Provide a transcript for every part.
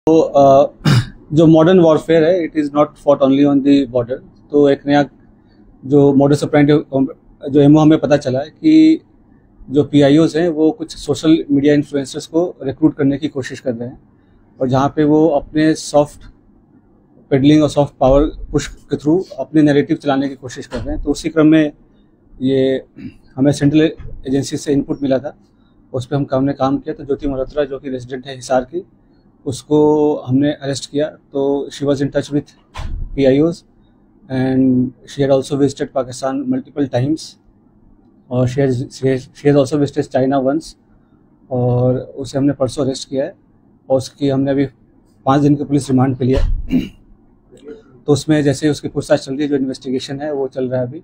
तो जो modern warfare है it is not fought only on the border. तो एक नया जो मॉडर्न ऑपरेंडी जो एमओ हमें पता चला है कि जो पीआईओज हैं वो कुछ सोशल मीडिया इन्फ्लुएंसर्स को रिक्रूट करने की कोशिश कर रहे हैं, और जहाँ पे वो अपने सॉफ्ट पेडलिंग और सॉफ्ट पावर पुश के थ्रू अपने नैरेटिव चलाने की कोशिश कर रहे हैं। तो उसी क्रम में ये हमें सेंट्रल एजेंसी से इनपुट मिला था, उस पर हमने काम किया। तो ज्योति मल्होत्रा जो कि रेजिडेंट है हिसार की, उसको हमने अरेस्ट किया। तो she was in touch with PIOs and she had also visited Pakistan multiple times, और she has also visited China once, और उसे हमने परसों अरेस्ट किया है और उसकी हमने अभी 5 दिन की पुलिस रिमांड पे लिया। तो उसमें जैसे उसकी पूछताछ चल रही है, जो इन्वेस्टिगेशन है वो चल रहा है अभी,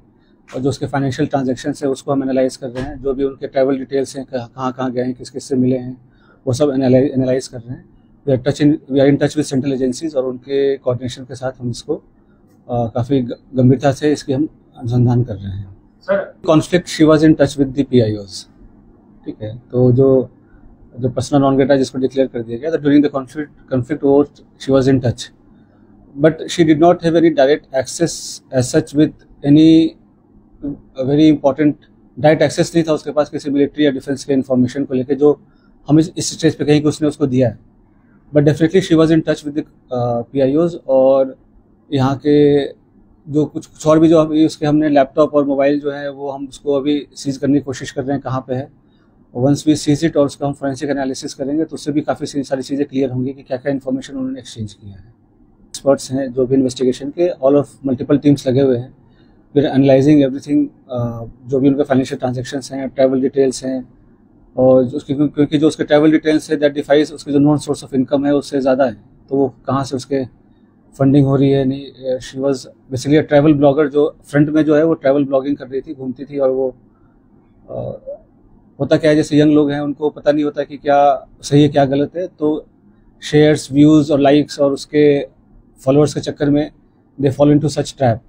और जो उसके फाइनेंशियल ट्रांजैक्शन है उसको हम एनालाइज कर रहे हैं। जो भी उनके ट्रैवल डिटेल्स हैं, कहाँ कहाँ गए हैं, किस किस से मिले हैं, वो सब एनालाइज कर रहे हैं। We are in touch with central agencies, और उनके कोऑर्डिनेशन के साथ हम इसको काफ़ी गंभीरता से इसकी हम अनुसंधान कर रहे हैं। Sir conflict she was in touch with the PIOs, ठीक है। तो जो पर्सनल नॉन ग्रेटा जिसको डिक्लेयर कर दिया गया, ड्यूरिंग द कॉन्फ्लिक्ट वो she was in touch, but she did not have any direct access as such with any very important direct access नहीं था उसके पास किसी मिलिट्री या डिफेंस के इन्फॉर्मेशन को लेकर, जो हम इस स्टेज पे कहीं कि उसने उसको दिया है। But definitely she was in touch with पीआईओज, और यहाँ के जो कुछ और भी जो अभी उसके हमने लैपटॉप और मोबाइल जो है वो हम उसको अभी सीज करने की कोशिश कर रहे हैं कहाँ पे है। वंस वी सीज इट और उसका हम फोरेंसिक एनालिसिस करेंगे तो उससे भी काफ़ी सारी चीज़ें क्लियर होंगी कि क्या क्या इन्फॉर्मेशन उन्होंने एक्सचेंज किया है। एक्सपर्ट्स हैं जो भी इन्वेस्टिगेशन के, ऑल ऑफ मल्टीपल टीम्स लगे हुए हैं। फिर एनालाइजिंग एवरीथिंग, जो भी उनके फाइनेंशियल ट्रांजेक्शंस हैं, ट्रैवल डिटेल्स हैं, और क्योंकि जो उसके ट्रैवल डिटेल्स है दैट डिफाइज उसके जो नॉन सोर्स ऑफ इनकम है उससे ज़्यादा है, तो वो कहाँ से उसके फंडिंग हो रही है नहीं। She was basically travel blogger, जो फ्रंट में जो है वो ट्रैवल ब्लॉगिंग कर रही थी, घूमती थी, और वो होता क्या है जैसे यंग लोग हैं उनको पता नहीं होता कि क्या सही है क्या गलत है, तो शेयर्स, व्यूज़ और लाइक्स और उसके फॉलोअर्स के चक्कर में they follow into such trap,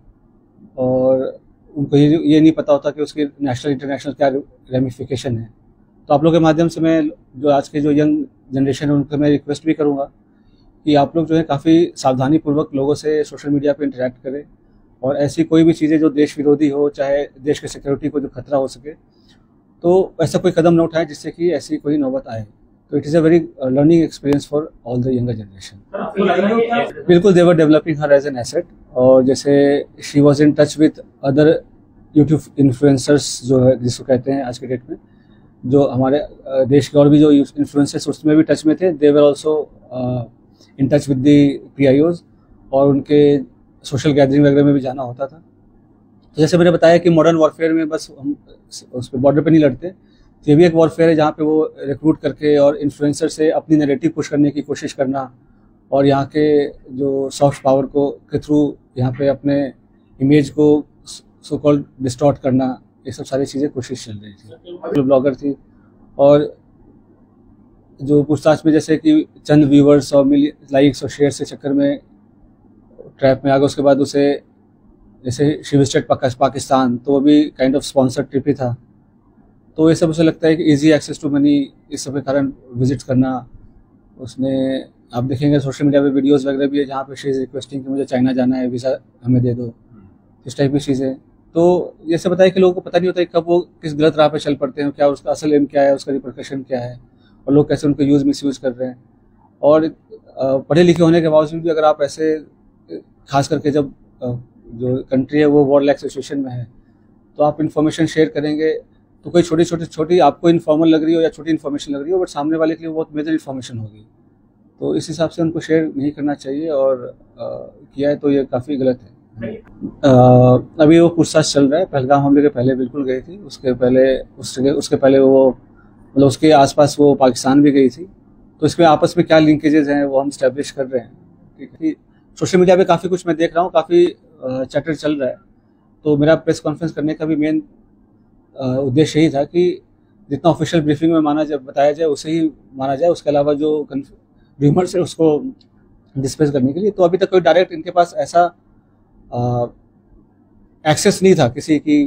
और उनको ये नहीं पता होता कि उसकी नेशनल इंटरनेशनल क्या रेमिफिकेशन है। तो आप लोग के माध्यम से मैं जो आज के जो यंग जनरेशन है उनको मैं रिक्वेस्ट भी करूँगा कि आप लोग जो है काफ़ी सावधानी पूर्वक लोगों से सोशल मीडिया पे इंटरेक्ट करें, और ऐसी कोई भी चीज़ें जो देश विरोधी हो, चाहे देश के सिक्योरिटी को जो खतरा हो सके, तो ऐसा कोई कदम न उठाए जिससे कि ऐसी कोई नौबत आए। तो it is a very learning experience for all the younger generation. बिल्कुल, they were developing her as an asset, और जैसे she was in touch with other YouTube influencers जो है जिसको कहते हैं आज के डेट में, जो हमारे देश के और भी जो इन्फ्लुएंसर्स उसमें भी टच में थे। They were also in touch with the PIOs, और उनके सोशल गैदरिंग वगैरह में भी जाना होता था। तो जैसे मैंने बताया कि मॉडर्न वॉरफेयर में बस हम उस पर बॉर्डर पे नहीं लड़ते, तो ये भी एक वॉरफेयर है जहाँ पे वो रिक्रूट करके और इन्फ्लुएंसर से अपनी नैरेटिव पुश करने की कोशिश करना, और यहाँ के जो सॉफ्ट पावर को के थ्रू यहाँ पे अपने इमेज को सो कॉल्ड डिस्टॉर्ट करना, ये सब सारी चीज़ें कोशिश चल रही थी। ब्लॉगर थी, और जो पूछताछ में जैसे कि चंद व्यूवर्स और लाइक्स और शेयर के चक्कर में ट्रैप में आ गया। उसके बाद उसे जैसे शी विजिटेड पाकिस्तान, तो वो भी काइंड ऑफ स्पॉन्सर्ड ट्रिप ही था। तो ये सब उसे लगता है कि इजी एक्सेस टू मनी, इस सब के कारण विजिट करना उसने, आप देखेंगे सोशल मीडिया पे वीडियोस वगैरह भी है जहाँ पे शी इज़ रिक्वेस्टिंग कि मुझे चाइना जाना है, वीज़ा हमें दे दो, इस टाइप की चीज़ें। तो ये सब बताया कि लोगों को पता नहीं होता कि कब वो किस गलत राह पे चल पड़ते हैं, क्या उसका असल एम क्या है, उसका रिपरकशन क्या है, और लोग कैसे उनको मिसयूज़ कर रहे हैं। और पढ़े लिखे होने के बावजूद भी अगर आप ऐसे, खास करके जब जो कंट्री है वो वॉर लाइक सिचुएशन में है, तो आप इन्फॉर्मेशन शेयर करेंगे तो कोई छोटी आपको इन्फॉर्मल लग रही हो या छोटी इन्फॉर्मेशन लग रही हो, बट सामने वाले के लिए बहुत मेजर इन्फॉर्मेशन होगी। तो इस हिसाब से उनको शेयर नहीं करना चाहिए, और किया है तो ये काफ़ी गलत है। अभी वो पूछताछ चल रहा है। पहलगाम हमले के पहले बिल्कुल गई थी, उसके पहले वो मतलब उसके आसपास वो पाकिस्तान भी गई थी। तो इसमें आपस में क्या लिंकेजेस हैं वो हम स्टैब्लिश कर रहे हैं। ठीक है, सोशल मीडिया पे काफ़ी कुछ मैं देख रहा हूँ, काफ़ी चैटर चल रहा है। तो मेरा प्रेस कॉन्फ्रेंस करने का भी मेन उद्देश्य यही था कि जितना ऑफिशियल ब्रीफिंग में बताया जाए उसे ही माना जाए, उसके अलावा जो र्यूमर्स है उसको डिस्पेस करने के लिए। तो अभी तक कोई डायरेक्ट इनके पास ऐसा एक्सेस नहीं था किसी की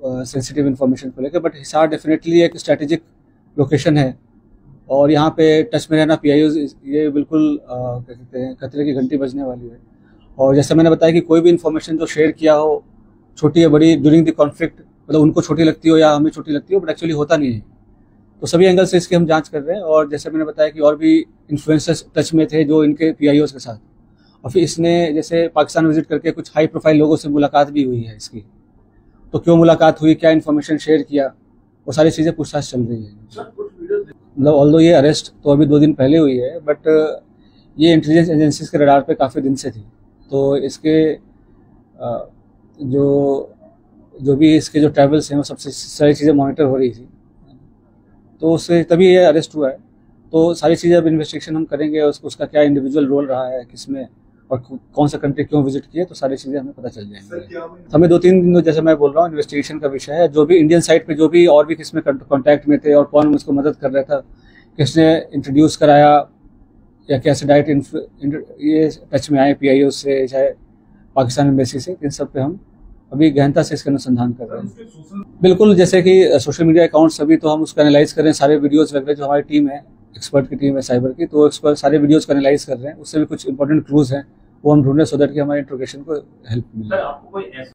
सेंसिटिव इन्फॉर्मेशन को लेकर, बट हिसार डेफिनेटली एक स्ट्रैटेजिक लोकेशन है, और यहाँ पे टच में रहना PIOs, ये बिल्कुल क्या कहते हैं, खतरे की घंटी बजने वाली है। और जैसे मैंने बताया कि कोई भी इन्फॉर्मेशन जो शेयर किया हो, छोटी या बड़ी, ड्यूरिंग द कॉन्फ्लिक्ट, मतलब उनको छोटी लगती हो या हमें छोटी लगती हो, बट एक्चुअली होता नहीं है। तो सभी एंगल से इसकी हम जांच कर रहे हैं। और जैसे मैंने बताया कि और भी इन्फ्लुएंसर्स टच में थे जो इनके PIOs के साथ, और फिर इसने जैसे पाकिस्तान विजिट करके कुछ हाई प्रोफाइल लोगों से मुलाकात भी हुई है इसकी। तो क्यों मुलाकात हुई, क्या इन्फॉर्मेशन शेयर किया, वो सारी चीज़ें पूछताछ चल रही है। मतलब ऑल्दो ये अरेस्ट तो अभी 2 दिन पहले हुई है, बट ये इंटेलिजेंस एजेंसीज के रडार पे काफ़ी दिन से थी। तो इसके जो भी इसके जो ट्रैवल्स हैं वो सबसे सारी चीज़ें मॉनिटर हो रही थी, तो उससे तभी ये अरेस्ट हुआ है। तो सारी चीज़ें अब इन्वेस्टिगेशन हम करेंगे, उसका क्या इंडिविजुअल रोल रहा है किसमें, और कौन सा कंट्री क्यों विजिट किए, तो सारी चीज़ें हमें पता चल जाएंगी। हमें 2-3 दिन, जैसे मैं बोल रहा हूँ, इन्वेस्टिगेशन का विषय है। जो भी इंडियन साइड पे जो भी और भी किसमें कॉन्टैक्ट में थे और कौन उसको मदद कर रहा था, किसने इंट्रोड्यूस कराया या कैसे डायरेक्ट ये टच में आए PIO से, चाहे पाकिस्तान एम्बेसी से, इन सब पे हम अभी गहनता से इसका अनुसंधान कर रहे हैं। बिल्कुल, जैसे कि सोशल मीडिया अकाउंट्स सभी, तो हम उसको एनालाइज कर रहे हैं। सारे वीडियोज़ वगैरह जो हमारी टीम है, एक्सपर्ट की टीम है साइबर की, तो उसको सारे वीडियोज़ को एनालाइज कर रहे हैं। उससे भी कुछ इंपॉर्टेंट क्लूज़ हैं वो हम ढूंढ रहे हैं, सो दैट कि हमारे इंट्रोगेशन को हेल्प मिले।